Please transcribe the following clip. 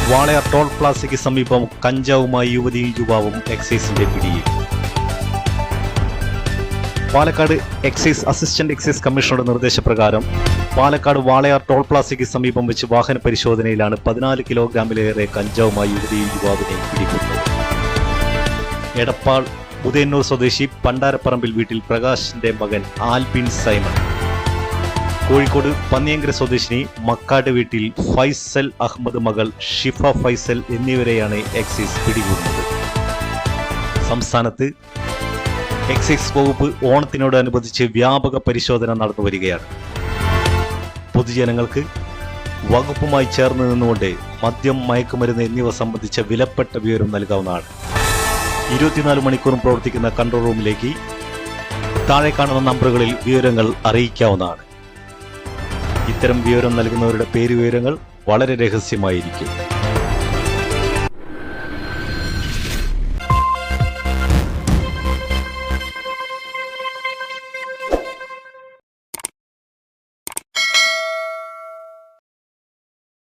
Walayar toll പ്ലാസയ്ക്ക് സമീപം കഞ്ചാവുമായി യുവതിയും യുവാവും എക്സൈസിന്റെ പിടിയിൽ. പാലക്കാട് എക്സൈസ് അസിസ്റ്റന്റ് എക്സൈസ് കമ്മീഷണറുടെ നിർദ്ദേശപ്രകാരം പാലക്കാട് വാളയാർ ടോൾ പ്ലാസയ്ക്ക് സമീപം വെച്ച് വാഹന പരിശോധനയിലാണ് 14 കിലോഗ്രാമിലേറെ കഞ്ചാവുമായി യുവതിയും യുവാവിനെയും പിടികൂടുന്നത്. എടപ്പാൾ ഉദയന്നൂർ സ്വദേശി പണ്ടാരപ്പറമ്പിൽ വീട്ടിൽ പ്രകാശിന്റെ മകൻ ആൽബിൻ സൈമൺ, കോഴിക്കോട് പന്നിയങ്കര സ്വദേശിനി മക്കാട് വീട്ടിൽ ഫൈസൽ അഹമ്മദ് മകൾ ഷിഫ ഫൈസൽ എന്നിവരെയാണ് എക്സൈസ് പിടികൂടുന്നത്. സംസ്ഥാനത്ത് എക്സൈസ് വകുപ്പ് ഓണത്തിനോടനുബന്ധിച്ച് വ്യാപക പരിശോധന നടന്നുവരികയാണ്. പൊതുജനങ്ങൾക്ക് വകുപ്പുമായി ചേർന്ന് നിന്നുകൊണ്ട് മദ്യം, മയക്കുമരുന്ന് എന്നിവ സംബന്ധിച്ച വിലപ്പെട്ട വിവരം നൽകാവുന്നതാണ്. 24 മണിക്കൂറും പ്രവർത്തിക്കുന്ന കൺട്രോൾ റൂമിലേക്ക് താഴെ കാണുന്ന നമ്പറുകളിൽ വിവരങ്ങൾ അറിയിക്കാവുന്നതാണ്. ഇത്തരം വിവരം നൽകുന്നവരുടെ പേര് വിവരങ്ങൾ വളരെ രഹസ്യമായിരിക്കും.